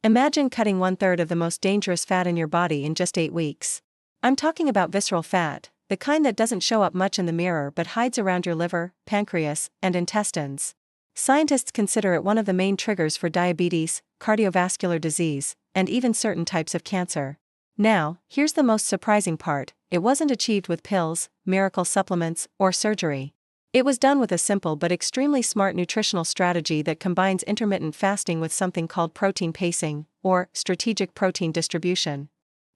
Imagine cutting 1/3 of the most dangerous fat in your body in just 8 weeks. I'm talking about visceral fat, the kind that doesn't show up much in the mirror but hides around your liver, pancreas, and intestines. Scientists consider it one of the main triggers for diabetes, cardiovascular disease, and even certain types of cancer. Now, here's the most surprising part: it wasn't achieved with pills, miracle supplements, or surgery. It was done with a simple but extremely smart nutritional strategy that combines intermittent fasting with something called protein pacing, or strategic protein distribution.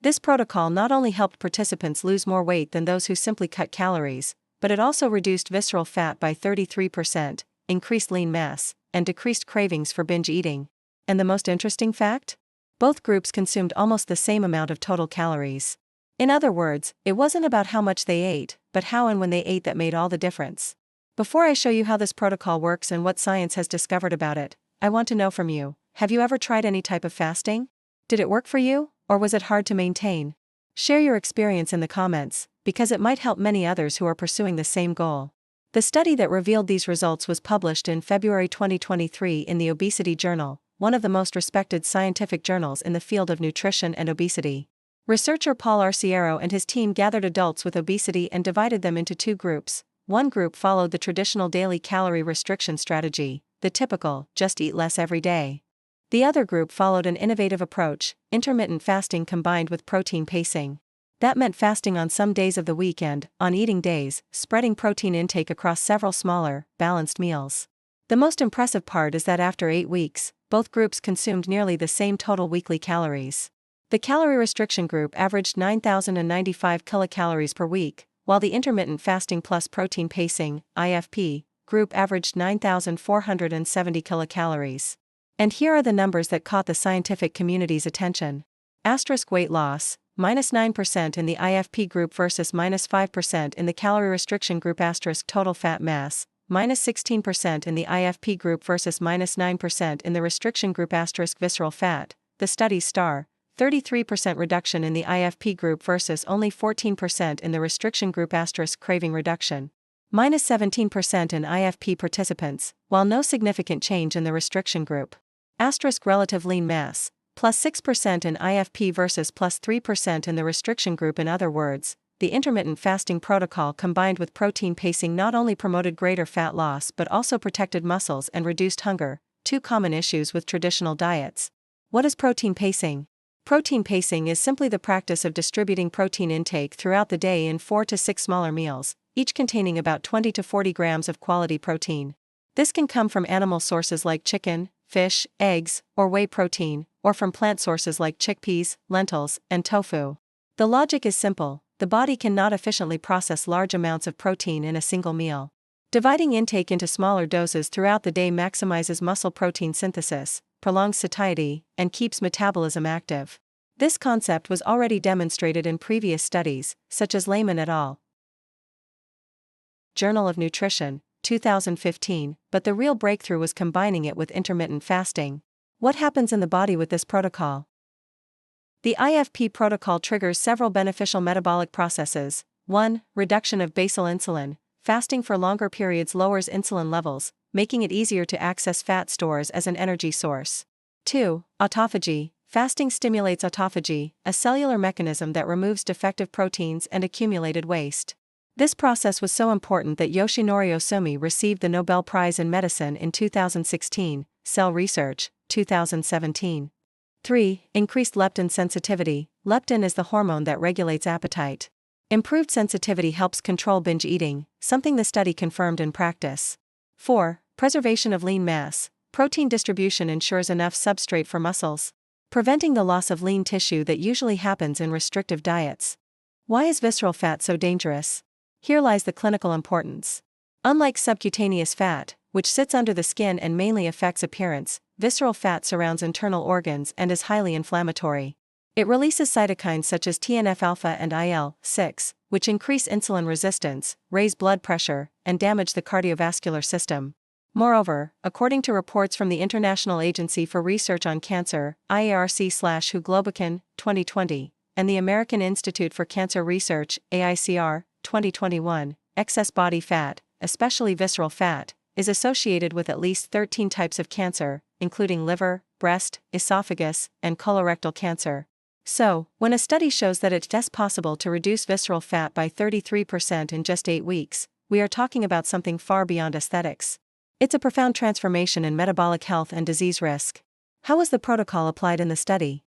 This protocol not only helped participants lose more weight than those who simply cut calories, but it also reduced visceral fat by 33%, increased lean mass, and decreased cravings for binge eating. And the most interesting fact? Both groups consumed almost the same amount of total calories. In other words, it wasn't about how much they ate, but how and when they ate that made all the difference. Before I show you how this protocol works and what science has discovered about it, I want to know from you: have you ever tried any type of fasting? Did it work for you, or was it hard to maintain? Share your experience in the comments, because it might help many others who are pursuing the same goal. The study that revealed these results was published in February 2023 in the Obesity Journal, one of the most respected scientific journals in the field of nutrition and obesity. Researcher Paul Arciero and his team gathered adults with obesity and divided them into 2 groups. One group followed the traditional daily calorie restriction strategy, the typical, just eat less every day. The other group followed an innovative approach, intermittent fasting combined with protein pacing. That meant fasting on some days of the week and, on eating days, spreading protein intake across several smaller, balanced meals. The most impressive part is that after 8 weeks, both groups consumed nearly the same total weekly calories. The calorie restriction group averaged 9,095 kilocalories per week, while the intermittent fasting plus protein pacing, IFP, group averaged 9,470 kilocalories. And here are the numbers that caught the scientific community's attention. Asterisk weight loss, -9% in the IFP group versus -5% in the calorie restriction group. Asterisk total fat mass, -16% in the IFP group versus -9% in the restriction group. Asterisk visceral fat, the study's star, 33% reduction in the IFP group versus only 14% in the restriction group. Asterisk craving reduction, -17% in IFP participants, while no significant change in the restriction group. Asterisk relative lean mass, +6% in IFP versus +3% in the restriction group. In other words, the intermittent fasting protocol combined with protein pacing not only promoted greater fat loss but also protected muscles and reduced hunger, 2 common issues with traditional diets. What is protein pacing? Protein pacing is simply the practice of distributing protein intake throughout the day in 4 to 6 smaller meals, each containing about 20 to 40 grams of quality protein. This can come from animal sources like chicken, fish, eggs, or whey protein, or from plant sources like chickpeas, lentils, and tofu. The logic is simple: the body cannot efficiently process large amounts of protein in a single meal. Dividing intake into smaller doses throughout the day maximizes muscle protein synthesis, prolongs satiety, and keeps metabolism active. This concept was already demonstrated in previous studies, such as Lehman et al. Journal of Nutrition, 2015, but the real breakthrough was combining it with intermittent fasting. What happens in the body with this protocol? The IFP protocol triggers several beneficial metabolic processes. 1. Reduction of basal insulin. Fasting for longer periods lowers insulin levels, making it easier to access fat stores as an energy source. 2. Autophagy. Fasting stimulates autophagy, a cellular mechanism that removes defective proteins and accumulated waste. This process was so important that Yoshinori Ohsumi received the Nobel Prize in Medicine in 2016, Cell Research, 2017. 3. Increased leptin sensitivity. Leptin is the hormone that regulates appetite. Improved sensitivity helps control binge eating, something the study confirmed in practice. 4. Preservation of lean mass. Protein distribution ensures enough substrate for muscles, preventing the loss of lean tissue that usually happens in restrictive diets. Why is visceral fat so dangerous? Here lies the clinical importance. Unlike subcutaneous fat, which sits under the skin and mainly affects appearance, visceral fat surrounds internal organs and is highly inflammatory. It releases cytokines such as TNF-alpha and IL-6, which increase insulin resistance, raise blood pressure, and damage the cardiovascular system. Moreover, according to reports from the International Agency for Research on Cancer, IARC/WHO 2020, and the American Institute for Cancer Research, AICR, 2021, excess body fat, especially visceral fat, is associated with at least 13 types of cancer, including liver, breast, esophagus, and colorectal cancer. So, when a study shows that it's possible to reduce visceral fat by 33% in just 8 weeks, we are talking about something far beyond aesthetics. It's a profound transformation in metabolic health and disease risk. How was the protocol applied in the study?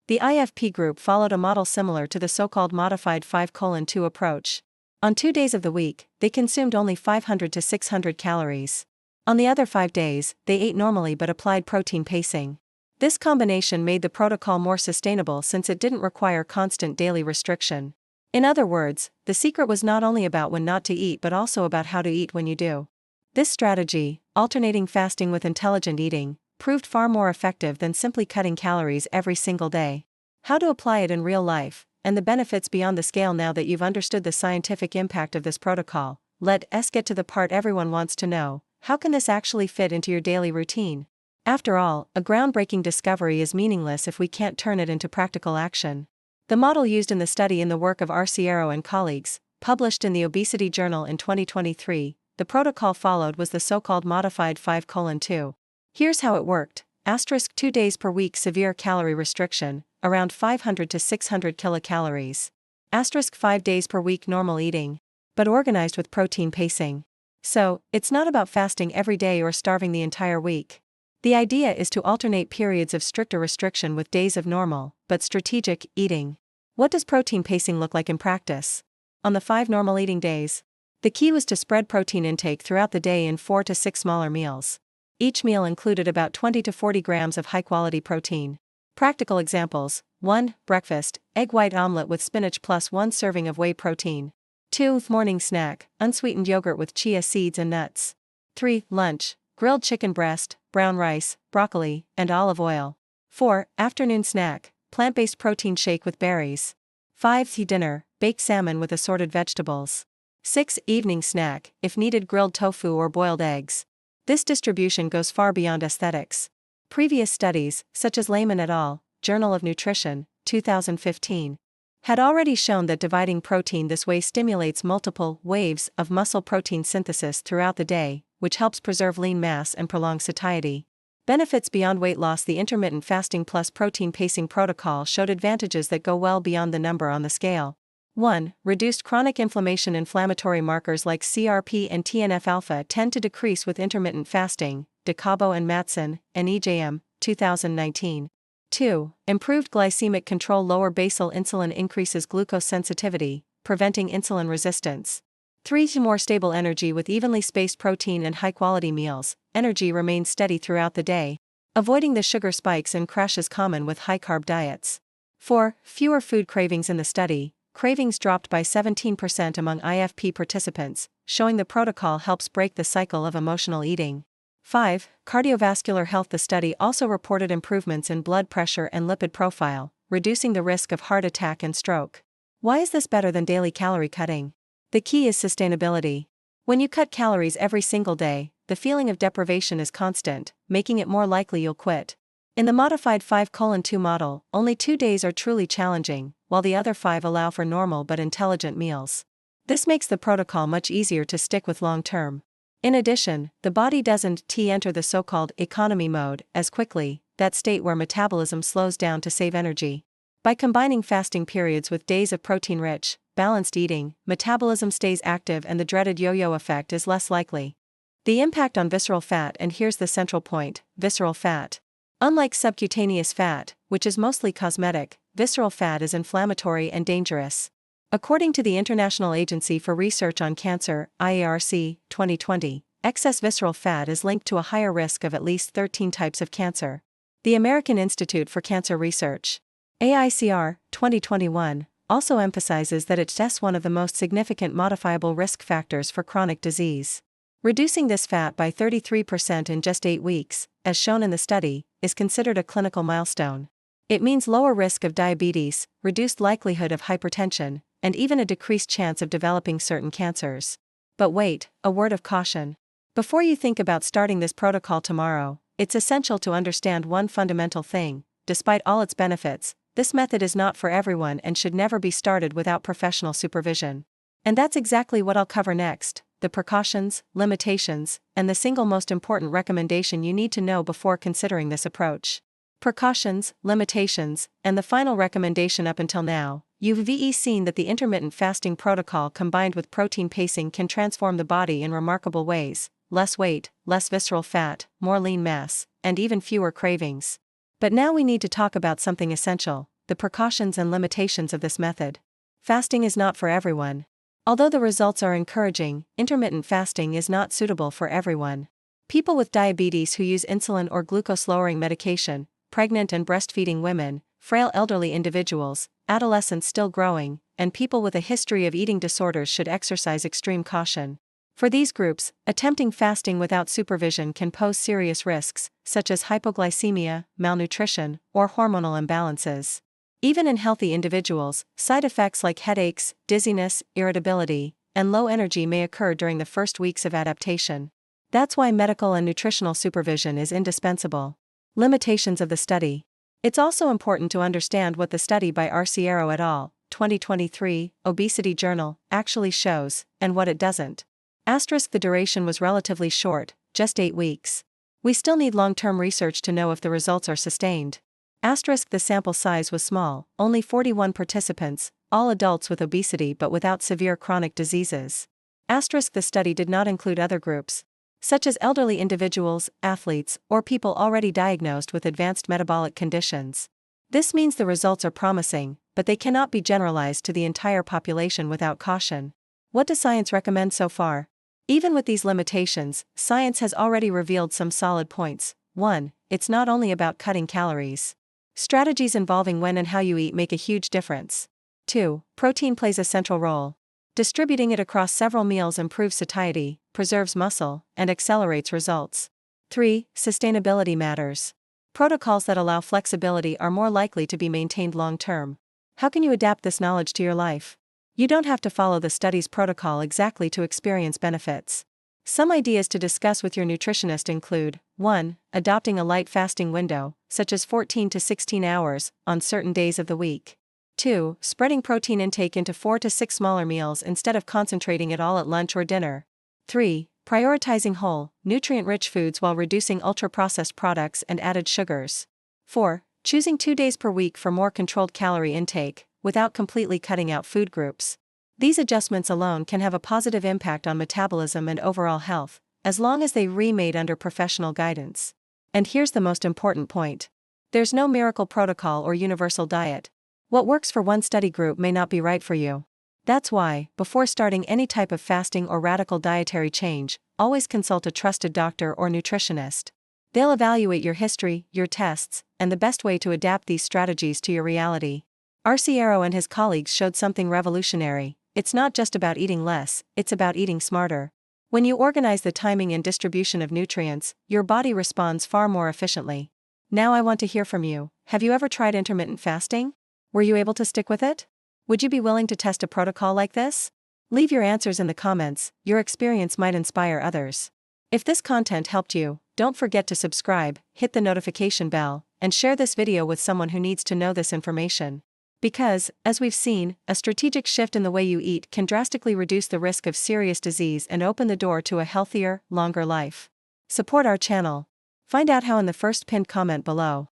The IFP group followed a model similar to the so-called modified 5:2 approach. On 2 days of the week, they consumed only 500 to 600 calories. On the other 5 days, they ate normally but applied protein pacing. This combination made the protocol more sustainable since it didn't require constant daily restriction. In other words, the secret was not only about when not to eat but also about how to eat when you do. This strategy, alternating fasting with intelligent eating, proved far more effective than simply cutting calories every single day. How to apply it in real life, and the benefits beyond the scale. Now that you've understood the scientific impact of this protocol, let's get to the part everyone wants to know: how can this actually fit into your daily routine? After all, a groundbreaking discovery is meaningless if we can't turn it into practical action. The model used in the study in the work of Arciero and colleagues, published in the Obesity Journal in 2023, the protocol followed was the so-called modified 5:2. Here's how it worked. 2 days per week severe calorie restriction, around 500 to 600 kilocalories. 5 days per week normal eating, but organized with protein pacing. So, it's not about fasting every day or starving the entire week. The idea is to alternate periods of stricter restriction with days of normal, but strategic, eating. What does protein pacing look like in practice? On the 5 normal eating days, the key was to spread protein intake throughout the day in 4 to 6 smaller meals. Each meal included about 20 to 40 grams of high-quality protein. Practical examples: 1. Breakfast, egg white omelet with spinach plus 1 serving of whey protein. 2. Morning snack, unsweetened yogurt with chia seeds and nuts. 3. Lunch, grilled chicken breast, brown rice, broccoli, and olive oil. 4. Afternoon snack, plant-based protein shake with berries. 5. Dinner, baked salmon with assorted vegetables. 6. Evening snack, if needed grilled tofu or boiled eggs. This distribution goes far beyond aesthetics. Previous studies, such as Lehman et al., Journal of Nutrition, 2015, had already shown that dividing protein this way stimulates multiple waves of muscle protein synthesis throughout the day, which helps preserve lean mass and prolong satiety. Benefits beyond weight loss: the intermittent fasting plus protein pacing protocol showed advantages that go well beyond the number on the scale. 1. Reduced chronic inflammation. Inflammatory markers like CRP and TNF-alpha tend to decrease with intermittent fasting, DeCabo and Matson, and EJM, 2019. 2. Improved glycemic control. Lower basal insulin increases glucose sensitivity, preventing insulin resistance. 3. More stable energy. With evenly spaced protein and high-quality meals, energy remains steady throughout the day, avoiding the sugar spikes and crashes common with high-carb diets. 4. Fewer food cravings. In the study, cravings dropped by 17% among IFP participants, showing the protocol helps break the cycle of emotional eating. 5. Cardiovascular health. The study also reported improvements in blood pressure and lipid profile, reducing the risk of heart attack and stroke. Why is this better than daily calorie cutting? The key is sustainability. When you cut calories every single day, the feeling of deprivation is constant, making it more likely you'll quit. In the modified 5:2 model, only 2 days are truly challenging, while the other 5 allow for normal but intelligent meals. This makes the protocol much easier to stick with long term. In addition, the body doesn't enter the so-called economy mode as quickly, that state where metabolism slows down to save energy. By combining fasting periods with days of protein-rich, balanced eating, metabolism stays active and the dreaded yo-yo effect is less likely. The impact on visceral fat. And here's the central point: visceral fat. Unlike subcutaneous fat, which is mostly cosmetic, visceral fat is inflammatory and dangerous. According to the International Agency for Research on Cancer, IARC, 2020, excess visceral fat is linked to a higher risk of at least 13 types of cancer. The American Institute for Cancer Research, AICR, 2021, also emphasizes that it's one of the most significant modifiable risk factors for chronic disease. Reducing this fat by 33% in just 8 weeks, as shown in the study, is considered a clinical milestone. It means lower risk of diabetes, reduced likelihood of hypertension, and even a decreased chance of developing certain cancers. But wait, a word of caution. Before you think about starting this protocol tomorrow, it's essential to understand one fundamental thing: despite all its benefits, this method is not for everyone and should never be started without professional supervision. And that's exactly what I'll cover next: the precautions, limitations, and the single most important recommendation you need to know before considering this approach. Precautions, limitations, and the final recommendation. Up until now, you've seen that the intermittent fasting protocol combined with protein pacing can transform the body in remarkable ways: less weight, less visceral fat, more lean mass, and even fewer cravings. But now we need to talk about something essential: the precautions and limitations of this method. Fasting is not for everyone. Although the results are encouraging, intermittent fasting is not suitable for everyone. People with diabetes who use insulin or glucose-lowering medication, pregnant and breastfeeding women, frail elderly individuals, adolescents still growing, and people with a history of eating disorders should exercise extreme caution. For these groups, attempting fasting without supervision can pose serious risks, such as hypoglycemia, malnutrition, or hormonal imbalances. Even in healthy individuals, side effects like headaches, dizziness, irritability, and low energy may occur during the first weeks of adaptation. That's why medical and nutritional supervision is indispensable. Limitations of the study. It's also important to understand what the study by Arciero et al., 2023, Obesity Journal, actually shows, and what it doesn't. The duration was relatively short, just 8 weeks. We still need long-term research to know if the results are sustained. The sample size was small, only 41 participants, all adults with obesity but without severe chronic diseases. The study did not include other groups, such as elderly individuals, athletes, or people already diagnosed with advanced metabolic conditions. This means the results are promising, but they cannot be generalized to the entire population without caution. What does science recommend so far? Even with these limitations, science has already revealed some solid points. 1. It's not only about cutting calories. Strategies involving when and how you eat make a huge difference. 2. Protein plays a central role. Distributing it across several meals improves satiety, preserves muscle, and accelerates results. 3. Sustainability matters. Protocols that allow flexibility are more likely to be maintained long-term. How can you adapt this knowledge to your life? You don't have to follow the study's protocol exactly to experience benefits. Some ideas to discuss with your nutritionist include: 1. Adopting a light fasting window, such as 14 to 16 hours, on certain days of the week. 2. Spreading protein intake into 4 to 6 smaller meals instead of concentrating it all at lunch or dinner. 3. Prioritizing whole, nutrient-rich foods while reducing ultra-processed products and added sugars. 4. Choosing 2 days per week for more controlled calorie intake, without completely cutting out food groups. These adjustments alone can have a positive impact on metabolism and overall health, as long as they are made under professional guidance. And here's the most important point. There's no miracle protocol or universal diet. What works for one study group may not be right for you. That's why, before starting any type of fasting or radical dietary change, always consult a trusted doctor or nutritionist. They'll evaluate your history, your tests, and the best way to adapt these strategies to your reality. Arciero and his colleagues showed something revolutionary. It's not just about eating less, it's about eating smarter. When you organize the timing and distribution of nutrients, your body responds far more efficiently. Now I want to hear from you. Have you ever tried intermittent fasting? Were you able to stick with it? Would you be willing to test a protocol like this? Leave your answers in the comments. Your experience might inspire others. If this content helped you, don't forget to subscribe, hit the notification bell, and share this video with someone who needs to know this information. Because, as we've seen, a strategic shift in the way you eat can drastically reduce the risk of serious disease and open the door to a healthier, longer life. Support our channel. Find out how in the first pinned comment below.